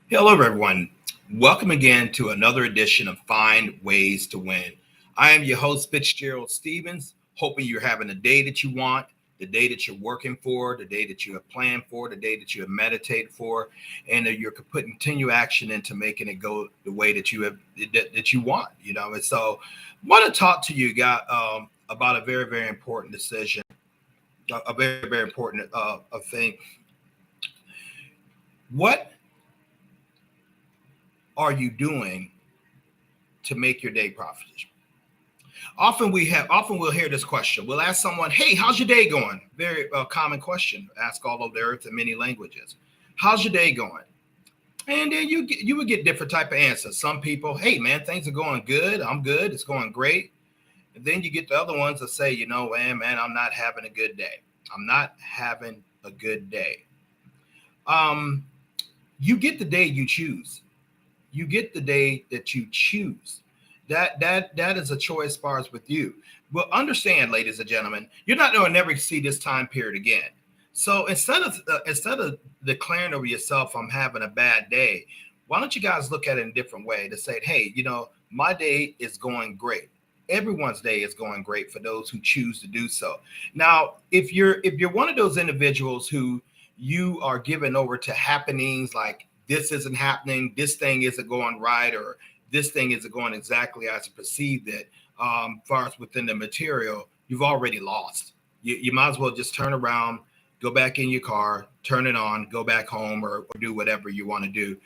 Hello, everyone. Welcome again to another edition of Find Ways to Win. I am your host, FitzgeraldStephens, hoping you're having the day that you want, the day that you're working for, the day that you have planned for, the day that you have meditated for, and that you're putting continue action into making it go the way that you have that you want. And so, I want to talk to you guys about a very, very important decision, a very, very important thing. What are you doing to make your day profitable? Often we'll hear this question. We'll ask someone, "Hey, how's your day going?" Very common question. Ask all over the earth in many languages. How's your day going? And then you would get different type of answers. Some people, "Hey, man, things are going good. I'm good. It's going great." And then you get the other ones that say, man, I'm not having a good day. I'm not having a good day. Um, you get the day you choose. You get the day that you choose. That is a choice as far as with you. Well, understand, ladies and gentlemen, you're not going to never see this time period again. So instead of declaring over yourself, "I'm having a bad day," why don't you guys look at it in a different way to say, "Hey, my day is going great." Everyone's day is going great for those who choose to do so. Now, if you're one of those individuals who you are given over to happenings like this isn't happening, this thing isn't going right, or this thing isn't going exactly as I perceived it, far as within the material, you've already lost. You might as well just turn around, go back in your car, turn it on, go back home, or do whatever you want to do.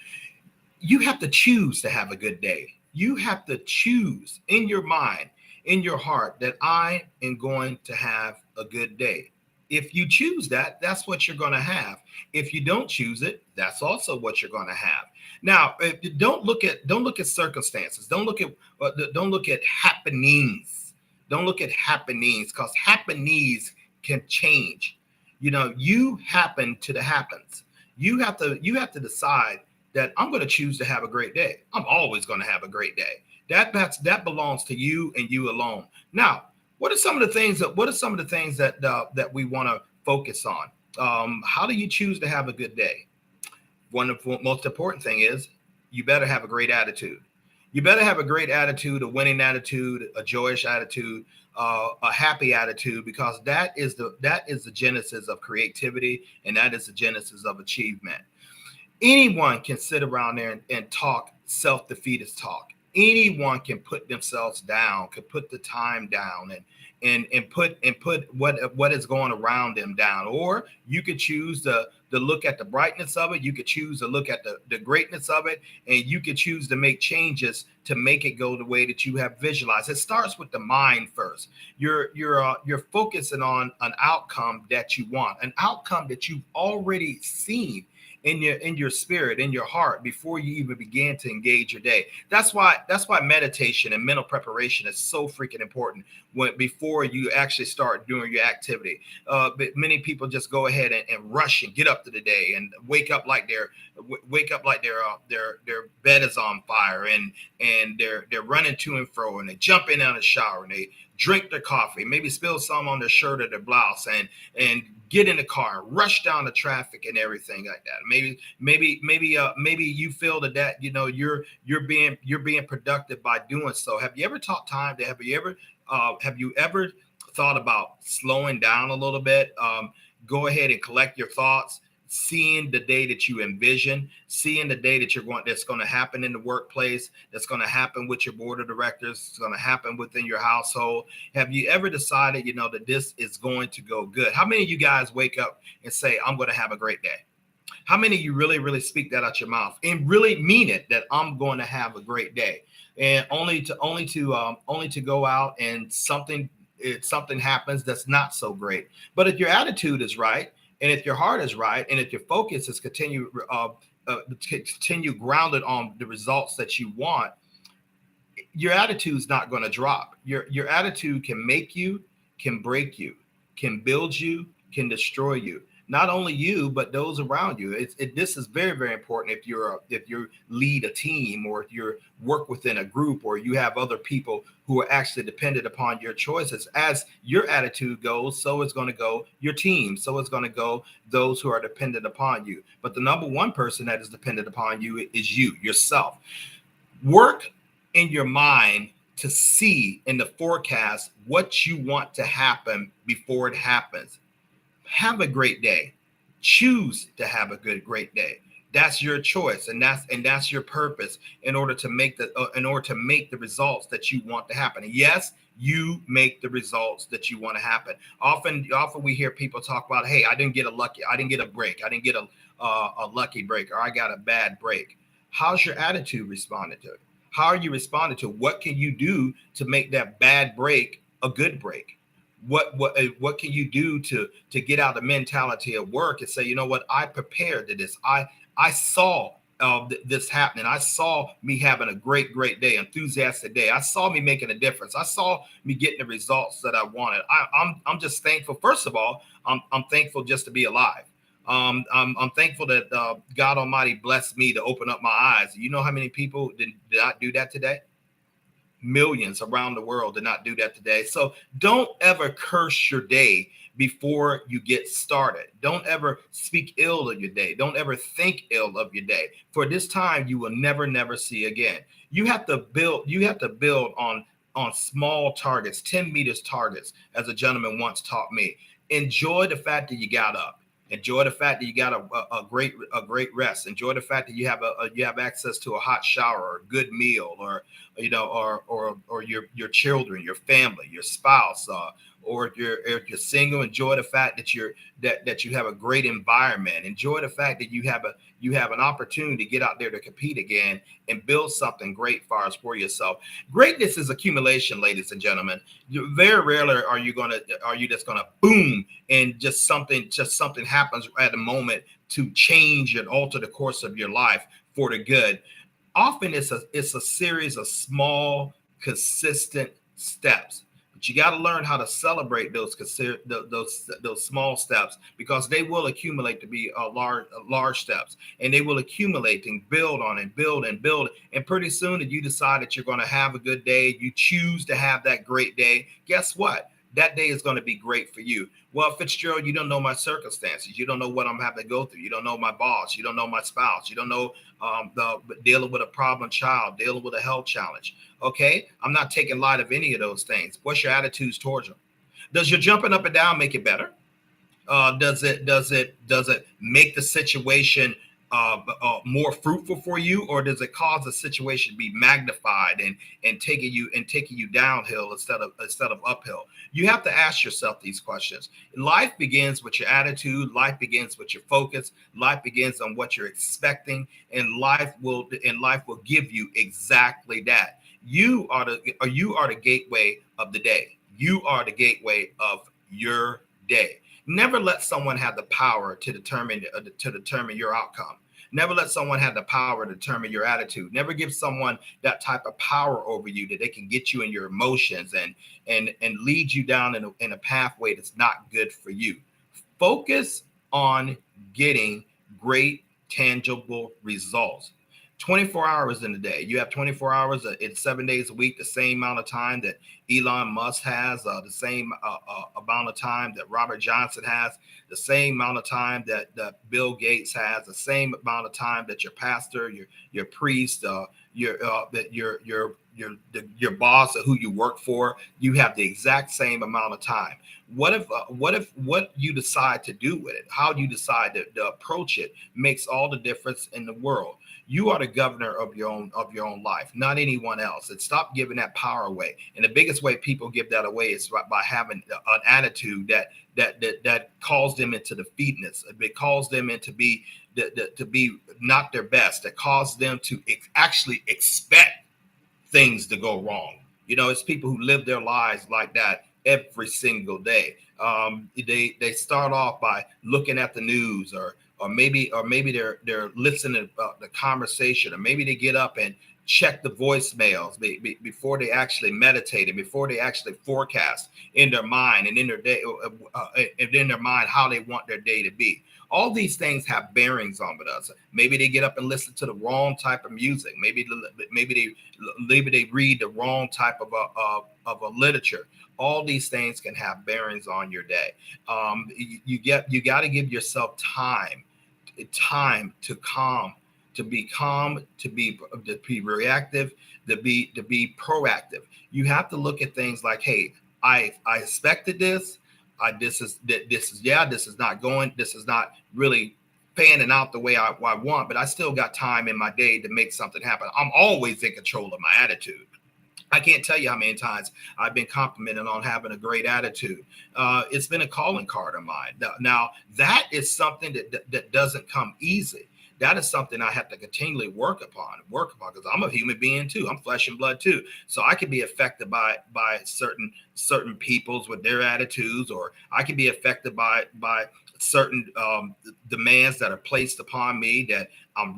You have to choose to have a good day. You have to choose in your mind, in your heart, that I am going to have a good day. If you choose that, that's what you're going to have. If you don't choose it, that's also what you're going to have. Now, don't look at circumstances. Don't look at happenings. Don't look at happenings, because happenings can change. You happen to the happens. You have to decide that I'm going to choose to have a great day. I'm always going to have a great day. That belongs to you and you alone. Now, what are some of the things that we want to focus on? How do you choose to have a good day? One of the most important thing is you better have a great attitude. You better have a great attitude, a winning attitude, a joyous attitude, a happy attitude, because that is the genesis of creativity, and that is the genesis of achievement. Anyone can sit around there and talk self-defeatist talk. Anyone can put themselves down, can put the time down, and put what is going around them down. Or you could choose to look at the brightness of it. You could choose to look at the greatness of it, and you could choose to make changes to make it go the way that you have visualized. It starts with the mind first. You're focusing on an outcome that you want, an outcome that you've already seen in your spirit, in your heart, before you even begin to engage your day. That's why meditation and mental preparation is so freaking important before you actually start doing your activity. But many people just go ahead and rush and get up to the day and wake up like their bed is on fire, and they're running to and fro, and they jump in on the shower, and they drink their coffee, maybe spill some on their shirt or their blouse, and get in the car, rush down the traffic and everything like that. Maybe you feel that you're being productive by doing so. Have you ever taught time to have you ever thought about slowing down a little bit? Go ahead and collect your thoughts, seeing the day that you envision, seeing the day that's going to happen in the workplace, that's going to happen with your board of directors, it's going to happen within your household. Have you ever decided, that this is going to go good? How many of you guys wake up and say, "I'm going to have a great day"? How many of you really, really speak that out your mouth and really mean it, that I'm going to have a great day? And only to go out and something happens that's not so great. But if your attitude is right, and if your heart is right, and if your focus is continue grounded on the results that you want, your attitude's not going to drop. Your attitude can make you, can break you, can build you, can destroy you. not only you, but those around you. This is very, very important if you lead a team, or if you work within a group, or you have other people who are actually dependent upon your choices. As your attitude goes, so is going to go your team. So is going to go those who are dependent upon you. But the number one person that is dependent upon you is you, yourself. Work in your mind to see in the forecast what you want to happen before it happens. Have a great day. Choose to have a great day. That's your choice, and that's your purpose in order to make the results that you want to happen. And yes, you make the results that you want to happen. Often we hear people talk about, hey, I didn't get a break, I didn't get a lucky break, or I got a bad break. How's your attitude responding to it? How are you responding to it? What can you do to make that bad break a good break? What can you do to get out the mentality of work and say, you know what, I prepared to this. I saw this happening. I saw me having a great day, enthusiastic day. I saw me making a difference. I saw me getting the results that I wanted. I'm just thankful. First of all, I'm thankful just to be alive. I'm thankful that God Almighty blessed me to open up my eyes. You know how many people did not do that today? Millions around the world did not do that today. So don't ever curse your day before you get started. Don't ever speak ill of your day. Don't ever think ill of your day. For this time you will never see again. You have to build on small targets, 10 meters targets, as a gentleman once taught me. Enjoy the fact that you got up. Enjoy the fact that you got a great rest. Enjoy the fact that you have access to a hot shower, or a good meal, or your children, your family, your spouse, or if you're single. Enjoy the fact that you have a great environment. Enjoy the fact that you have an opportunity to get out there to compete again and build something great for yourself. Greatness is accumulation, ladies and gentlemen. Very rarely are you just gonna boom and just something happens at a moment to change and alter the course of your life for the good. Often it's a series of small, consistent steps. But you got to learn how to celebrate those small steps, because they will accumulate to be large steps, and they will accumulate and build on and build and build. And pretty soon, if you decide that you're going to have a good day, you choose to have that great day, guess what? That day is going to be great for you. Well, Fitzgerald, you don't know my circumstances. You don't know what I'm having to go through. You don't know my boss. You don't know my spouse. You don't know dealing with a problem child, dealing with a health challenge. Okay, I'm not taking light of any of those things. What's your attitudes towards them? Does your jumping up and down make it better? Does it make the situation more fruitful for you, or does it cause the situation to be magnified and taking you downhill instead of uphill? You have to ask yourself these questions. Life begins with your attitude. Life begins with your focus. Life begins on what you're expecting, and life will give you exactly that. You are the gateway of the day. You are the gateway of your day. Never let someone have the power to determine your outcome. Never let someone have the power to determine your attitude. Never give someone that type of power over you that they can get you in your emotions and lead you down in a pathway that's not good for you. Focus on getting great, tangible results. 24 hours in a day. You have 24 hours. It's 7 days a week, the same amount of time that Elon Musk has, the same amount of time that Robert Johnson has, the same amount of time that Bill Gates has, the same amount of time that your pastor, your priest, your boss, or who you work for, you have the exact same amount of time. What if what you decide to do with it, how you decide to approach it, makes all the difference in the world? You are the governor of your own life, not anyone else. And stop giving that power away. And the biggest way people give that away is by having an attitude that calls them into defeatedness. It calls them into to be not their best. That causes them to actually expect things to go wrong. It's people who live their lives like that every single day. They start off by looking at the news, or maybe they're listening to the conversation, or maybe they get up and check the voicemails before they actually meditate, and before they actually forecast in their mind and in their day, and in their mind how they want their day to be. All these things have bearings on with us. Maybe they get up and listen to the wrong type of music. Maybe they read the wrong type of a literature. All these things can have bearings on your day. You got to give yourself time to calm, to be calm, to be reactive, to be proactive. You have to look at things like, hey, I expected this. This is not really panning out the way I want, but I still got time in my day to make something happen. I'm always in control of my attitude. I can't tell you how many times I've been complimented on having a great attitude. It's been a calling card of mine. Now that is something that doesn't come easy. That is something I have to continually work upon because I'm a human being too. I'm flesh and blood too. So I can be affected by certain peoples with their attitudes, or I can be affected by certain demands that are placed upon me that I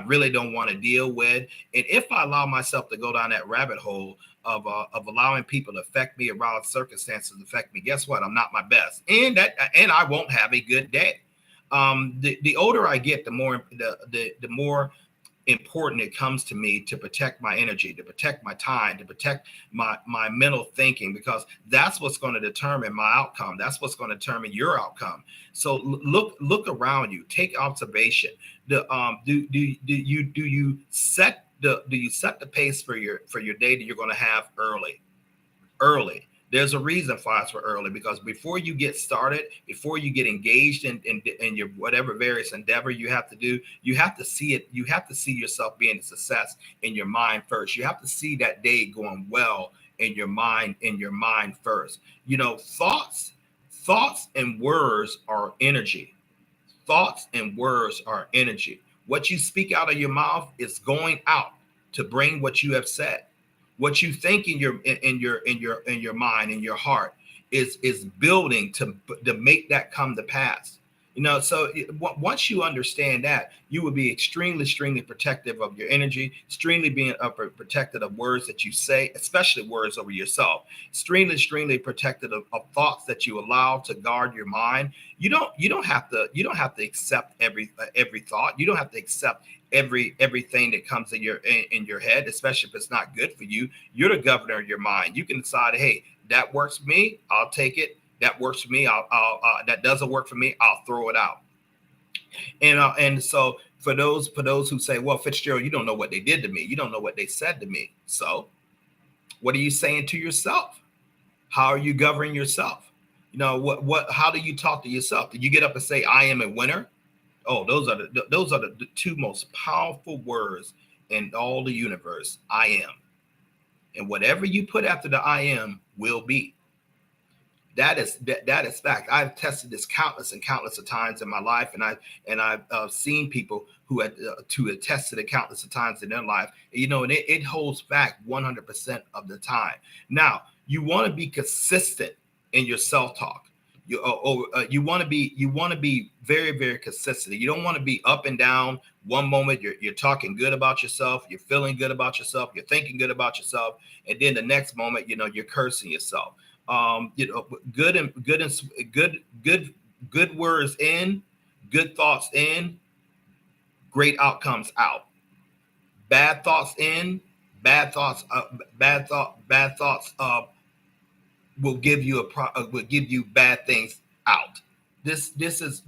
really don't want to deal with. And if I allow myself to go down that rabbit hole of allowing people to affect me, around circumstances affect me, guess what? I'm not my best, and I won't have a good day. The older I get, the more important it comes to me to protect my energy, to protect my time, to protect my mental thinking, because that's what's going to determine my outcome. That's what's going to determine your outcome. So look around you, take observation. Do you set the pace for your day that you're going to have early? There's a reason for us for early, because before you get started, before you get engaged in your whatever various endeavor you have to do, you have to see it. You have to see yourself being a success in your mind first. You have to see that day going well in your mind first. Thoughts and words are energy. Thoughts and words are energy. What you speak out of your mouth is going out to bring what you have said. What you think in your mind, in your heart, is building to make that come to pass. So once you understand that, you will be extremely protective of your energy, extremely being protected of words that you say, especially words over yourself, extremely protected of thoughts that you allow to guard your mind. You don't have to accept every thought. You don't have to accept everything that comes in your head, especially if it's not good for you. You're the governor of your mind. You can decide, hey, that works for me, I'll take it. That works for me, that doesn't work for me, I'll throw it out. And so for those who say, well, Fitzgerald, you don't know what they did to me, you don't know what they said to me. So what are you saying to yourself? How are you governing yourself? How do you talk to yourself? Do you get up and say, I am a winner? Oh, those are the two most powerful words in all the universe. I am. And whatever you put after the I am will be. That is fact. I've tested this countless of times in my life, and I've seen people who had to attest to it countless of times in their life. And it holds fact 100% of the time. Now, you want to be consistent in your self-talk. You want to be very, very consistent. You don't want to be up and down. One moment you're talking good about yourself, you're feeling good about yourself, you're thinking good about yourself, and then the next moment, you're cursing yourself. Good words in, good thoughts in, great outcomes out. Bad thoughts in, bad thoughts will give you bad things out. This is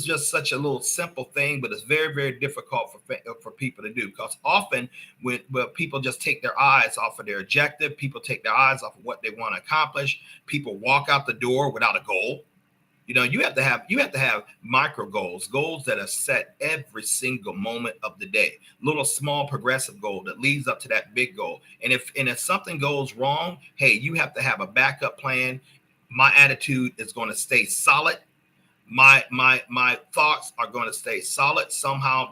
just such a little simple thing, but it's very, very difficult for people to do, because often when people just take their eyes off of their objective, people take their eyes off of what they want to accomplish. People walk out the door without a goal. You have to have micro goals that are set every single moment of the day. Little small progressive goal that leads up to that big goal. And if something goes wrong, hey, you have to have a backup plan. My attitude is going to stay solid. My thoughts are going to stay solid. Somehow,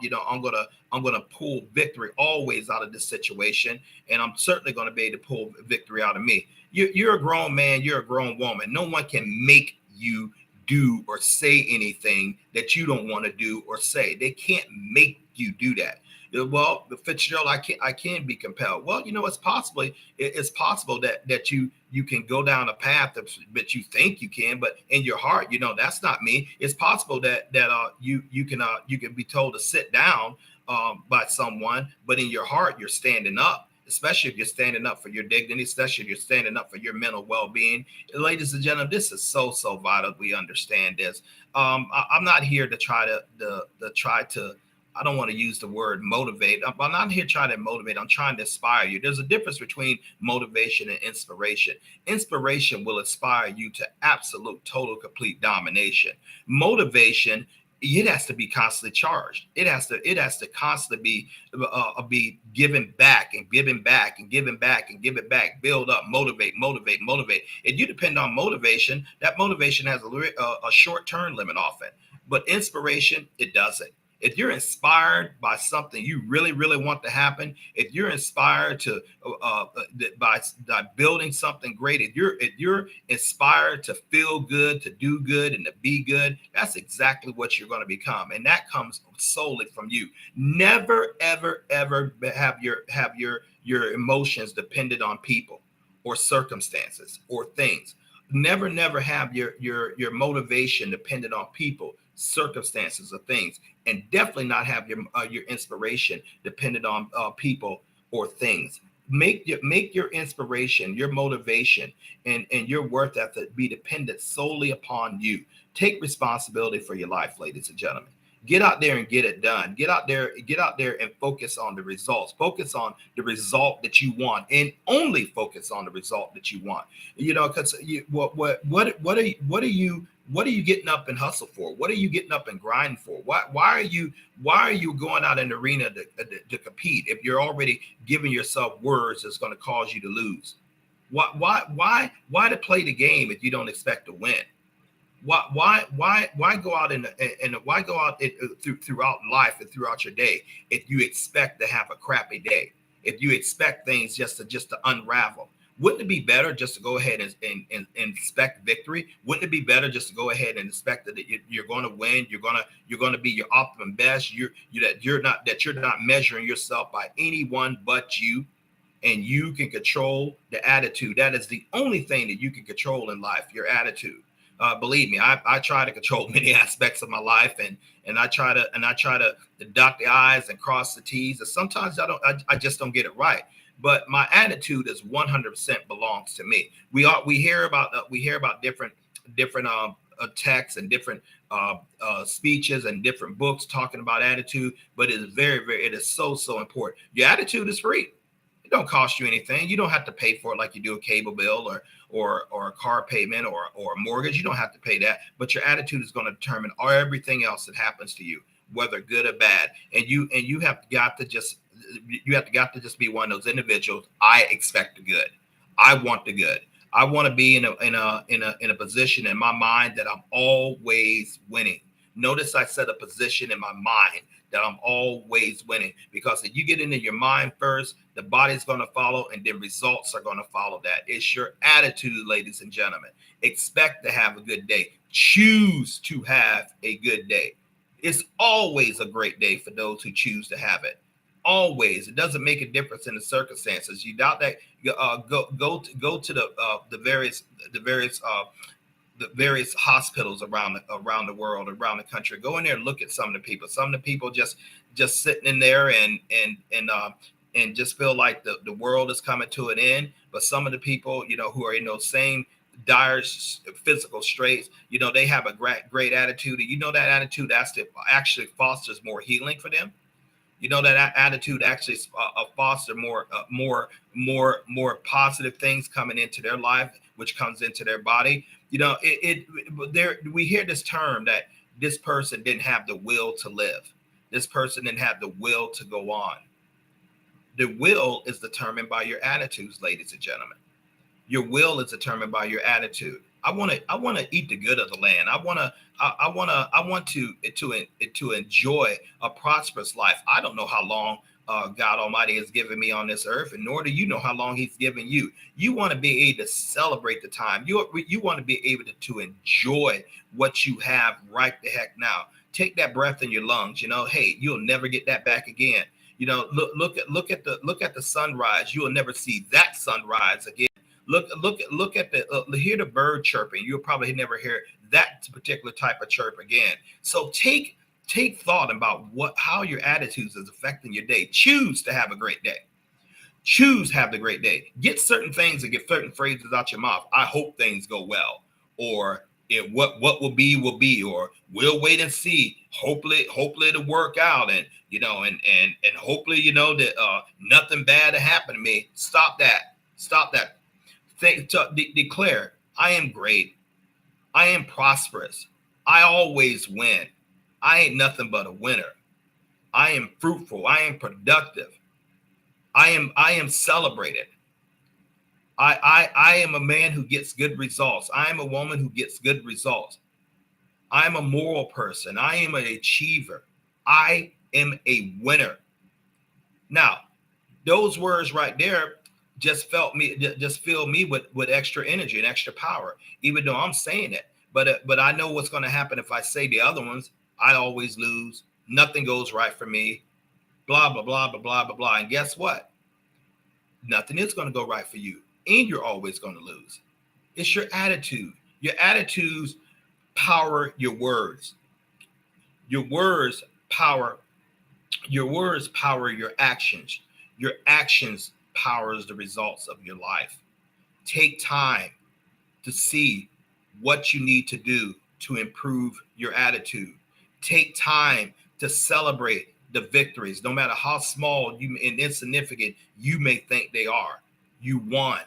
I'm gonna pull victory always out of this situation, and I'm certainly going to be able to pull victory out of me. You're a grown man. You're a grown woman. No one can make you do or say anything that you don't want to do or say. They can't make you do that. Well, Fitzgerald, I can't be compelled. Well, it's possible that you can go down a path that you think you can, but in your heart, that's not me. It's possible that you can be told to sit down by someone, but in your heart, you're standing up. Especially if you're standing up for your dignity, especially if you're standing up for your mental well-being. Ladies and gentlemen, this is so vital. We understand this. I'm not here to try to I don't want to use the word motivate. I'm not here trying to motivate. I'm trying to inspire you. There's a difference between motivation and inspiration. Inspiration will inspire you to absolute, total, complete domination. Motivation, it has to be constantly charged. It has to constantly be given back and given back and given back and give it back. Build up, motivate. If you depend on motivation, that motivation has a short-term limit often. But inspiration, it doesn't. If you're inspired by something you really, really want to happen, if you're inspired to by building something great, if you're inspired to feel good, to do good, and to be good, that's exactly what you're going to become, and that comes solely from you. Never, ever, ever have your emotions dependent on people or circumstances or things. Never have your motivation dependent on people, circumstances, or things, and definitely not have your inspiration dependent on people or things. Make your inspiration, your motivation, and your worth ethic be dependent solely upon you. Take responsibility for your life, ladies and gentlemen. Get out there and get it done. Get out there and focus on the results. Focus on the result that you want, and only focus on the result that you want. Because what are you getting up and hustle for? What are you getting up and grind for? Why are you going out in the arena to compete if you're already giving yourself words that's going to cause you to lose? Why to play the game if you don't expect to win? Why go out throughout life and throughout your day if you expect to have a crappy day? If you expect things just to unravel? Wouldn't it be better just to go ahead and expect victory? Wouldn't it be better just to go ahead and expect that you're going to win? You're going to be your optimum best. You're not measuring yourself by anyone but you, and you can control the attitude. That is the only thing that you can control in life, your attitude. Believe me, I try to control many aspects of my life, and I try to dot the I's and cross the T's. And sometimes I just don't get it right. But my attitude is 100% belongs to me. We hear about different texts and different speeches and different books talking about attitude, but it is it is so important. Your attitude is free. It don't cost you anything. You don't have to pay for it like you do a cable bill or a car payment or a mortgage. You don't have to pay that, but your attitude is going to determine everything else that happens to you, whether good or bad. And you have got to just be one of those individuals. I expect the good. I want the good. I want to be in a position in my mind that I'm always winning. Notice I said a position in my mind that I'm always winning, because if you get into your mind first, the body's going to follow, and then results are going to follow that. It's your attitude, ladies and gentlemen. Expect to have a good day. Choose to have a good day. It's always a great day for those who choose to have it. Always. It doesn't make a difference in the circumstances. You doubt that? Go to the various hospitals around the world, around the country. Go in there and look at some of the people. Some of the people just sitting in there and just feel like the world is coming to an end. But some of the people, who are in those same dire physical straits, they have a great attitude. And that attitude actually fosters more healing for them. That attitude actually foster more positive things coming into their life, which comes into their body. We hear this term that this person didn't have the will to live. This person didn't have the will to go on. The will is determined by your attitudes, ladies and gentlemen. Your will is determined by your attitude. I want to eat the good of the land. I want to enjoy a prosperous life. I don't know how long God Almighty has given me on this earth, and nor do you know how long He's given you. You want to be able to celebrate the time. You want to be able to enjoy what you have right the heck now. Take that breath in your lungs. Hey, you'll never get that back again. Look at the sunrise. You will never see that sunrise again. Look at hear the bird chirping. You'll probably never hear that particular type of chirp again. So take thought about how your attitudes is affecting your day. Choose to have a great day. Choose have the great day. Get certain things and get certain phrases out your mouth. I hope things go well, or what will be, or we'll wait and see. Hopefully it'll work out, and and hopefully that nothing bad to happen to me. Stop that. Declare, I am great. I am prosperous. I always win. I ain't nothing but a winner. I am fruitful. I am productive. I am celebrated. I am a man who gets good results. I am a woman who gets good results. I am a moral person. I am an achiever. I am a winner. Now, those words right there just fill me with extra energy and extra power, even though I'm saying it. But I know what's going to happen if I say the other ones. I always lose. Nothing goes right for me. Blah, blah, blah, blah, blah, blah, blah. And guess what? Nothing is going to go right for you. And you're always going to lose. It's your attitude. Your attitudes power your words. Your words power your actions. Your actions powers the results of your life. Take time to see what you need to do to improve your attitude. Take time to celebrate the victories, no matter how small and insignificant you may think they are. You won.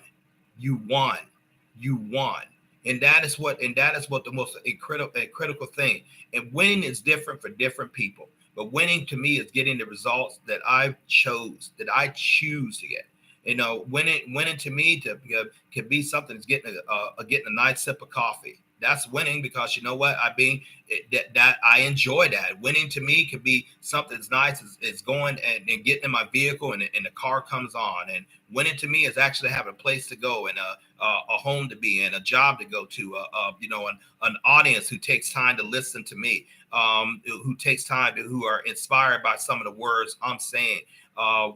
And that is what the most critical thing. And winning is different for different people. But winning to me is getting the results that I choose to get. Winning to me could be something that's getting a nice sip of coffee. That's winning, because you know what? That I enjoy that. Winning to me could be something that's nice. It's going and getting in my vehicle and the car comes on. And winning to me is actually having a place to go and a home to be in, a job to go to, an audience who takes time to listen to me, who are inspired by some of the words I'm saying.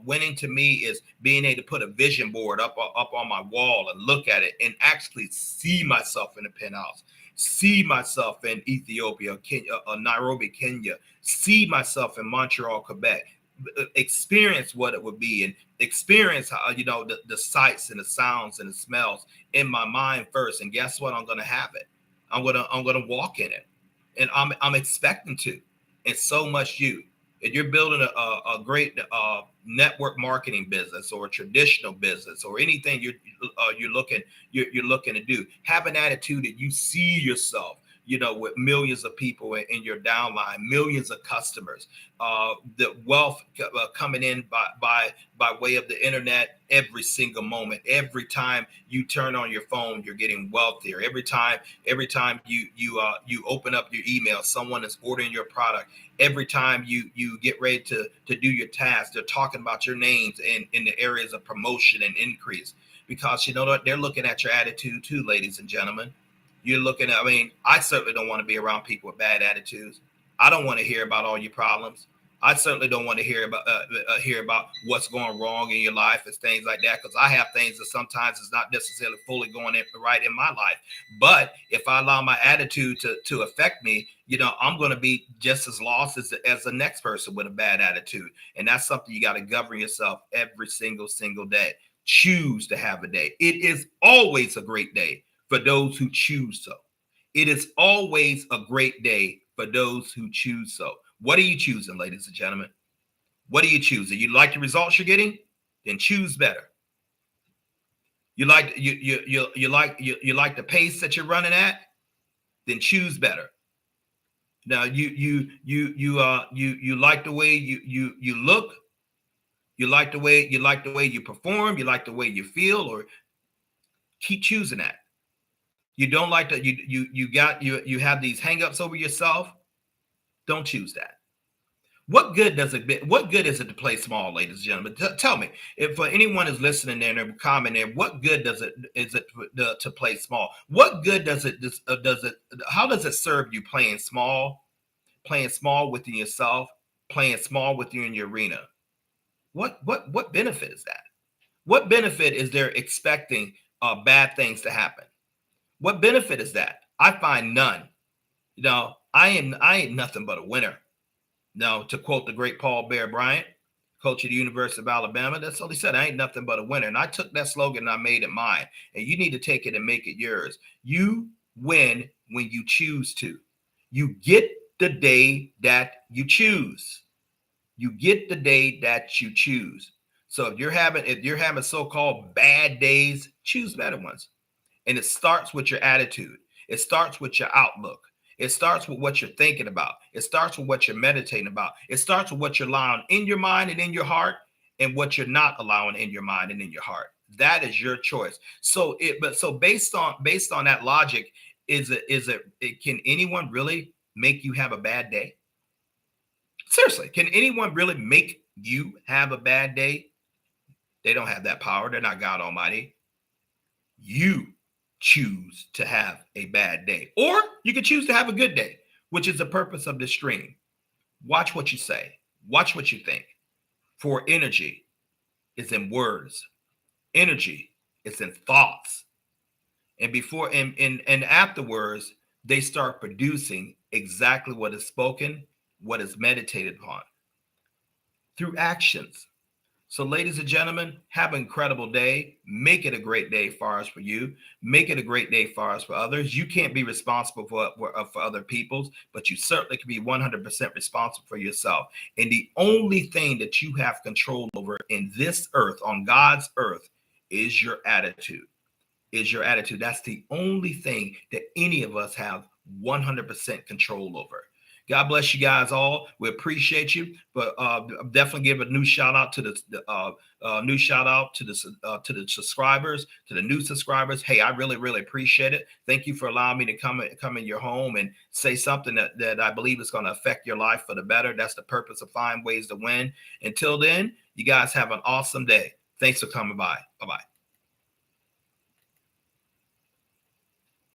Winning to me is being able to put a vision board up on my wall and look at it and actually see myself in the penthouse, see myself in Ethiopia, Kenya, Nairobi, Kenya, see myself in Montreal, Quebec, experience what it would be and experience how, the sights and the sounds and the smells in my mind first. And guess what? I'm going to have it. I'm going to walk in it, and I'm expecting to. And so much you. If you're building a great network marketing business or a traditional business or anything you're looking to do, have an attitude that you see yourself, with millions of people in your downline, millions of customers, the wealth coming in by way of the internet every single moment. Every time you turn on your phone, you're getting wealthier. Every time you open up your email, someone is ordering your product. Every time you get ready to do your task, they're talking about your names in the areas of promotion and increase, because you know what? They're looking at your attitude too, ladies and gentlemen. You're looking at, I certainly don't want to be around people with bad attitudes. I don't want to hear about all your problems. I certainly don't want to hear about what's going wrong in your life and things like that, because I have things that sometimes is not necessarily fully going right in my life. But if I allow my attitude to affect me, I'm going to be just as lost as the next person with a bad attitude. And that's something you got to govern yourself every single day. Choose to have a day. It is always a great day for those who choose so. It is always a great day for those who choose so. What are you choosing, ladies and gentlemen? What are you choosing? You like the results you're getting? Then choose better. You like the pace that you're running at? Then choose better. Now you like the way you look? You like the way you perform? You like the way you feel? Or keep choosing that. You don't like that. You have these hangups over yourself. Don't choose that. What good is it to play small, ladies and gentlemen? Tell me, if for anyone is listening there and they're commenting, what good is it to play small? What good does it how does it serve you playing small within yourself, playing small within your arena? What benefit is that? What benefit is there expecting bad things to happen? What benefit is that? I find none. I ain't nothing but a winner. Now, to quote the great Paul Bear Bryant, coach at the University of Alabama, that's all he said. I ain't nothing but a winner. And I took that slogan and I made it mine. And you need to take it and make it yours. You win when you choose to. You get the day that you choose. You get the day that you choose. So if you're having so-called bad days, choose better ones. And it starts with your attitude. It starts with your outlook. It starts with what you're thinking about. It starts with what you're meditating about. It starts with what you're allowing in your mind and in your heart, and what you're not allowing in your mind and in your heart. That is your choice. So based on that logic, can anyone really make you have a bad day? Seriously, can anyone really make you have a bad day? They don't have that power. They're not God Almighty. You choose to have a bad day, or you can choose to have a good day, which is the purpose of this stream. Watch what you say. Watch what you think. For energy is in words. Energy is in thoughts. And before and afterwards, they start producing exactly what is spoken, what is meditated upon through actions. So, ladies and gentlemen, have an incredible day. Make it a great day for us, for you. Make it a great day for us, for others. You can't be responsible for other people's, but you certainly can be 100% responsible for yourself. And the only thing that you have control over in this earth, on God's earth, is your attitude. Is your attitude. That's the only thing that any of us have 100% control over. God bless you guys all. We appreciate you, but definitely give a new shout out to the subscribers, to the new subscribers. Hey, I really appreciate it. Thank you for allowing me to come in your home and say something that I believe is going to affect your life for the better. That's the purpose of Find Ways to Win. Until then, you guys have an awesome day. Thanks for coming by. Bye-bye.